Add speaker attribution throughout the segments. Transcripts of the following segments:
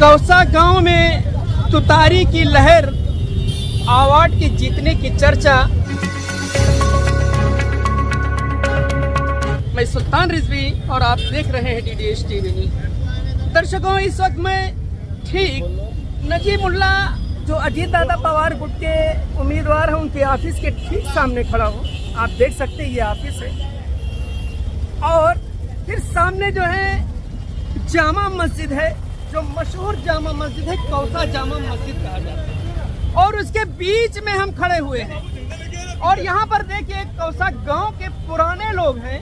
Speaker 1: कौसा गांव में तुतारी की लहर, अवार्ड के जीतने की चर्चा। मैं सुल्तान रिजवी और आप देख रहे हैं DDS TV न्यूज़। दर्शकों, इस वक्त मैं ठीक नजीमुल्ला जो अजीत दादा पवार गुट के उम्मीदवार हैं उनके ऑफिस के ठीक सामने खड़ा हूँ। आप देख सकते हैं ये ऑफिस है और फिर सामने जो है जामा मस्जिद है, जो मशहूर जामा मस्जिद है, कौसा जामा मस्जिद कहा जाता है। और उसके बीच में हम खड़े हुए हैं और यहाँ पर देखिए कौसा गांव के पुराने लोग हैं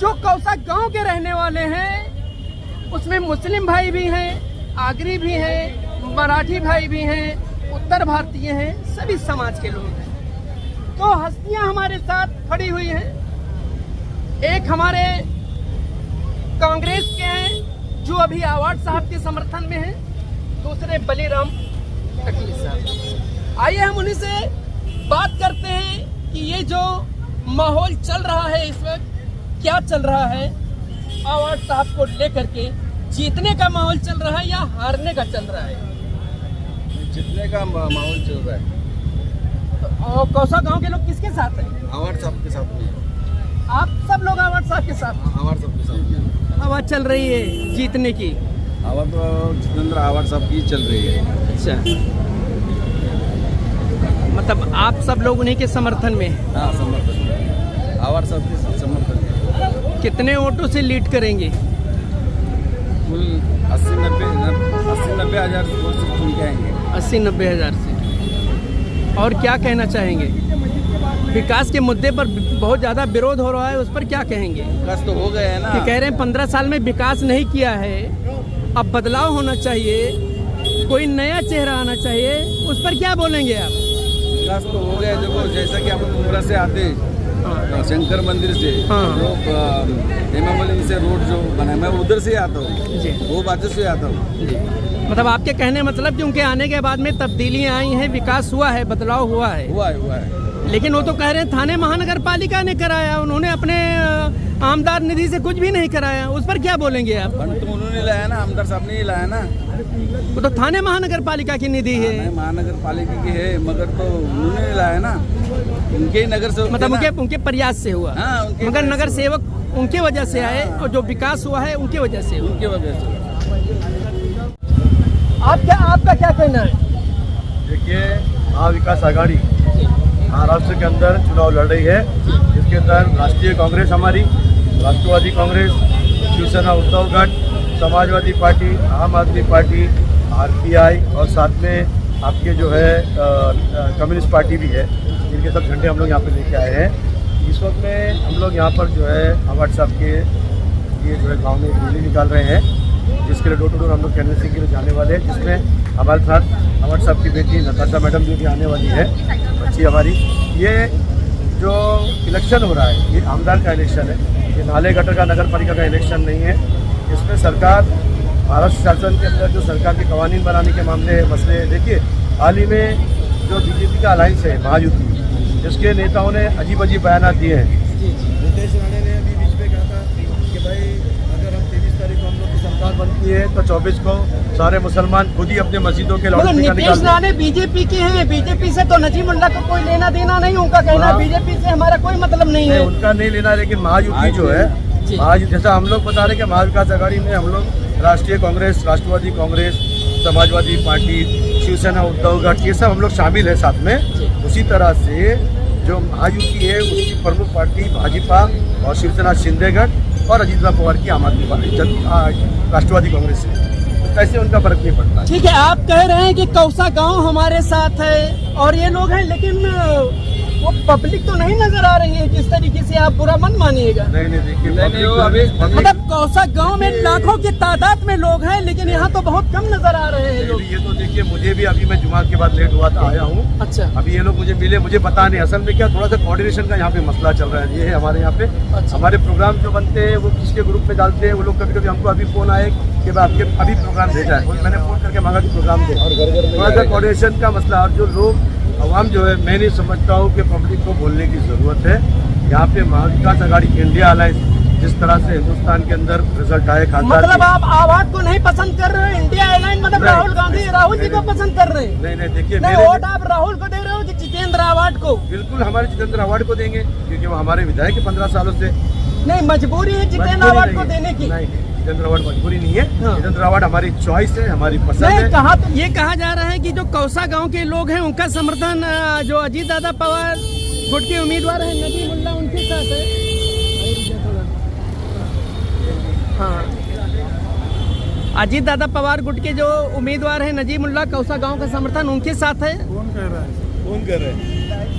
Speaker 1: जो कौसा गांव के रहने वाले हैं। उसमें मुस्लिम भाई भी हैं, आगरी भी हैं, मराठी भाई भी हैं, उत्तर भारतीय हैं, सभी समाज के लोग हैं। तो हस्तियां हमारे साथ खड़ी हुई हैं। एक हमारे कांग्रेस के हैं जो अभी अवार्ड साहब के समर्थन में हैं, दूसरे बलीराम टकली साहब। आइए हम उन्हीं से बात करते हैं कि ये जो माहौल चल रहा है इस वक्त, क्या चल रहा है अवार्ड साहब को लेकर के। जीतने का माहौल चल रहा है या हारने का चल रहा है?
Speaker 2: जीतने का माहौल चल रहा है।
Speaker 1: और कौसा गांव के लोग किसके साथ हैं?
Speaker 2: अवार्ड साहब के साथ में।
Speaker 1: आप सब लोग अवार्ड साहब के साथ?
Speaker 2: अवार्ड साहब के साथ
Speaker 1: हवा चल रही है जीतने की।
Speaker 2: हवा तो जितेंद्र अवार्ड साहब की चल रही है।
Speaker 1: अच्छा, मतलब आप सब लोग उन्हीं के समर्थन में?
Speaker 2: हाँ, समर्थन, अवार्ड साहब के समर्थन में।
Speaker 1: कितने वोटों से लीड करेंगे?
Speaker 2: कुल 80-90 हज़ार वोट से चुन के आएंगे।
Speaker 1: 80-90 हज़ार से। और क्या कहना चाहेंगे? विकास के मुद्दे पर बहुत ज़्यादा विरोध हो रहा है, उस पर क्या कहेंगे?
Speaker 2: विकास तो हो गया है ना।
Speaker 1: कि कह रहे हैं 15 साल में विकास नहीं किया है, अब बदलाव होना चाहिए, कोई नया चेहरा आना चाहिए, उस पर क्या बोलेंगे आप?
Speaker 2: विकास तो हो गया। देखो, जैसा कि हम उमरा से आते शंकर मंदिर से, हेमामली से रोड जो बना है, मैं उधर से आता हूँ, वो बातें से आता हूँ।
Speaker 1: मतलब आपके कहने मतलब कि उनके आने के बाद में तब्दीलियाँ आई हैं, विकास हुआ है, बदलाव हुआ है। लेकिन वो तो कह रहे हैं थाने महानगर पालिका ने कराया, उन्होंने अपने आमदार निधि से कुछ भी नहीं कराया, उस पर क्या बोलेंगे आप?
Speaker 2: फंड तो उन्होंने लाया ना, आमदार साहब ने ही लाया ना।
Speaker 1: वो तो थाने महानगर पालिका की निधि है।
Speaker 2: महानगर पालिका की है, मगर तो उन्होंने लाया ना, उनके ही नगर से,
Speaker 1: मतलब उनके प्रयास से हुआ।
Speaker 2: हाँ,
Speaker 1: मगर नगर सेवक उनके वजह से आए और जो विकास हुआ है उनके वजह से। आपका क्या कहना है?
Speaker 3: देखिए, महाविकास आघाड़ी महाराष्ट्र के अंदर चुनाव लड़ रही है, जिसके अंदर राष्ट्रीय कांग्रेस हमारी, राष्ट्रवादी कांग्रेस, शिवसेना उद्धव गठ, समाजवादी पार्टी, आम आदमी पार्टी, RPI और साथ में आपके जो है कम्युनिस्ट पार्टी भी है। इनके सब झंडे हम लोग यहाँ पे लेके आए हैं। इस वक्त में हम लोग यहाँ पर जो है अवार्ड साहब के ये जो है गाँव में एक रैली निकाल रहे हैं, जिसके लिए डोर टू डोर हम लोग कैनवसिंग के लिए जाने वाले हैं, जिसमें हमारे साथ अवार्ड साहब की बेटी नताशा मैडम भी आने वाली है, बच्ची हमारी। ये जो इलेक्शन हो रहा है, ये आमदार का इलेक्शन है, ये नाले गटर का नगर पालिका का इलेक्शन नहीं है। इसमें सरकार, महाराष्ट्र शासन के अंदर जो सरकार के कवानीन बनाने के मामले मसले, देखिए हाल ही में जो BJP का अलायंस है महायुति, जिसके नेताओं ने अजीब अजीब बयान दिए हैं। नितेश राणे ने अभी बीच में कहा था कि भाई अगर हम 23 तारीख को हम लोग की सरकार बनती है तो 24 को सारे मुसलमान खुद ही अपने मस्जिदों के लाउडस्पीकर निकाल।
Speaker 1: नितेश राणे BJP के हैं, BJP से तो नजीमुल्ला को कोई लेना देना नहीं, उनका कहना BJP से हमारा कोई मतलब नहीं है।
Speaker 3: उनका नहीं लेना, लेकिन महायुति जो है, महायुति जैसा हम लोग बता रहे कि महाविकास आघाड़ी में हम लोग राष्ट्रीय कांग्रेस, राष्ट्रवादी कांग्रेस, समाजवादी पार्टी, शिवसेना उद्धव गठ, ये सब हम लोग शामिल है साथ में। उसी तरह से जो महायुति है उसकी प्रमुख पार्टी भाजपा और शिवसेना शिंदे गठ और अजीत पवार की आम आदमी पार्टी राष्ट्रवादी कांग्रेस है, तो कैसे उनका फर्क नहीं पड़ता।
Speaker 1: ठीक है, आप कह रहे हैं कि कौसा गांव हमारे साथ है और ये लोग हैं, लेकिन वो पब्लिक तो नहीं नजर आ रही है जिस तरीके से। आप बुरा मन मानिएगा।
Speaker 3: नहीं देखिए,
Speaker 1: मतलब कौसा गांव में लाखों की तादाद में लोग हैं, लेकिन यहाँ तो बहुत कम नजर आ रहे हैं लोग।
Speaker 3: ये तो देखिए, मुझे भी अभी मैं जुमा के बाद लेट हुआ था, आया हूँ।
Speaker 1: अच्छा,
Speaker 3: अभी ये लोग मुझे मिले, मुझे पता नहीं असल में क्या, थोड़ा सा कोऑर्डिनेशन का यहाँ पे मसला चल रहा है। ये है हमारे यहाँ पे। अच्छा। हमारे प्रोग्राम जो बनते हैं वो किसके ग्रुप में डालते हैं, वो लोग कभी कभी हमको अभी फोन आए कि आपके अभी प्रोग्राम भेजा है, मैंने फोन करके मांगा कि प्रोग्राम दे, थोड़ा सा कोऑर्डिनेशन का मसला। और जो लोग आवाम जो है, मैं नहीं समझता हूँ कि पब्लिक को बोलने की ज़रूरत है। यहाँ पे महाविकास आघाड़ी इंडिया अलायंस जिस तरह से हिंदुस्तान के अंदर रिजल्ट आए खासदार
Speaker 1: मतलब आप आवाज को नहीं पसंद कर रहे हो, इंडिया अलायंस मतलब
Speaker 3: नहीं,
Speaker 1: राहुल जी को पसंद कर रहे हैं?
Speaker 3: नहीं देखिए,
Speaker 1: नहीं,
Speaker 3: मेरे
Speaker 1: वोट आप राहुल को दे रहे हो कि जितेंद्र आवाज को?
Speaker 3: बिल्कुल हमारे जितेंद्र आवाड को देंगे, क्योंकि वो हमारे विधायक है 15 सालों से।
Speaker 1: नहीं, मजबूरी है जितेंद्र
Speaker 3: मजबूरी
Speaker 1: आवाज
Speaker 3: नहीं
Speaker 1: को
Speaker 3: है।
Speaker 1: देने की?
Speaker 3: नहीं, जितेंद्र आवाड मजबूरी नहीं है।
Speaker 1: हाँ।
Speaker 3: जितेंद्र आवाड हमारी चॉइस है, हमारी पसंद
Speaker 1: नहीं,
Speaker 3: है।
Speaker 1: कहा तो ये कहा जा रहा है कि जो कौसा गांव के लोग हैं उनका समर्थन जो अजीत दादा पवार गुट के उम्मीदवार हैं नजीमुल्ला उनके साथ है। हाँ, अजीत दादा पवार गुट के जो उम्मीदवार हैं नजीमुल्ला कौसा गांव का समर्थन उनके साथ है।
Speaker 3: कौन कह रहे हैं?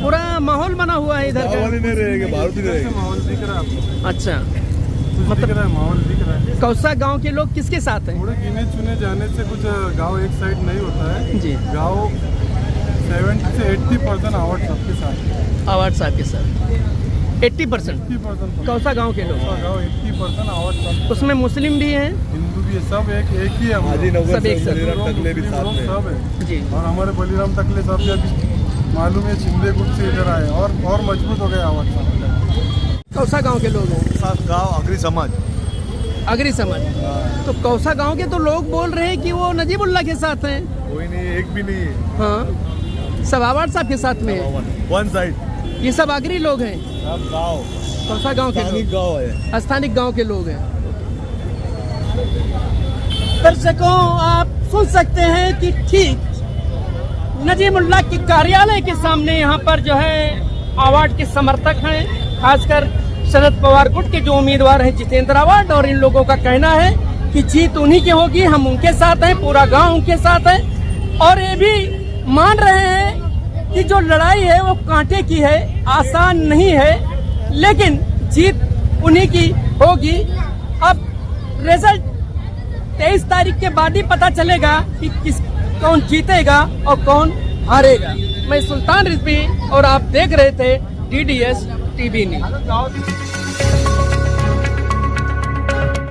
Speaker 1: पूरा माहौल बना हुआ है इधर का।
Speaker 3: नहीं रहेगा, मारुति रहेगा।
Speaker 4: माहौल दिख रहा है आपको?
Speaker 1: अच्छा,
Speaker 4: मतलब दिख रहा है, माहौल दिख रहा है।
Speaker 1: कौसा गांव के लोग किसके साथ हैं?
Speaker 4: थोड़े गिने चुने जाने से कुछ गांव एक साइड नहीं होता है
Speaker 1: जी,
Speaker 4: गांव 70 से 80% आवाज सबके साथ।
Speaker 1: आवाज साहब के साथ 80%।
Speaker 4: 80%
Speaker 1: कौसा गांव के लोग,
Speaker 4: गाँव 80% आवाज सब।
Speaker 1: उसमें मुस्लिम भी हैं?
Speaker 4: हिंदू भी है, सब एक ही है हम लोग।
Speaker 1: सब एक साथ।
Speaker 4: सब है।
Speaker 1: जी,
Speaker 4: और हमारे बलिराम तकले साहब भी अभी मालूम है शिंदे गुट से इधर आए और मजबूत हो गए आवाज साहब।
Speaker 1: कौसा गांव के लोग हैं?
Speaker 3: गाँव अग्री समाज।
Speaker 1: अग्री समाज। तो कौसा गांव के तो लोग बोल रहे हैं कि वो नजीबुल्ला के साथ हैं।
Speaker 3: कोई नहीं, एक भी नहीं है।
Speaker 1: हाँ, सब आवाज साहब के साथ में है।
Speaker 3: वन साइड
Speaker 1: ये सब अग्री लोग हैं,
Speaker 3: सब गाँव
Speaker 1: कौसा गांव के लोग,
Speaker 3: गाँव है।
Speaker 1: स्थानिक गांव के लोग हैं। दर्शकों, आप सुन सकते हैं कि ठीक नजीमुल्ला के कार्यालय के सामने यहाँ पर जो है आवाड के समर्थक हैं, खासकर शरद पवार गुट के जो उम्मीदवार हैं जितेंद्र आवाड, और इन लोगों का कहना है कि जीत उन्हीं की होगी, हम उनके साथ हैं, पूरा गांव उनके साथ है। और ये भी मान रहे हैं कि जो लड़ाई है वो कांटे की है, आसान नहीं है, लेकिन जीत उन्हीं की होगी। अब रिजल्ट 23 तारीख के बाद ही पता चलेगा कि कौन जीतेगा और कौन हारेगा। मैं सुल्तान रिजवी और आप देख रहे थे DDS TV न्यूज।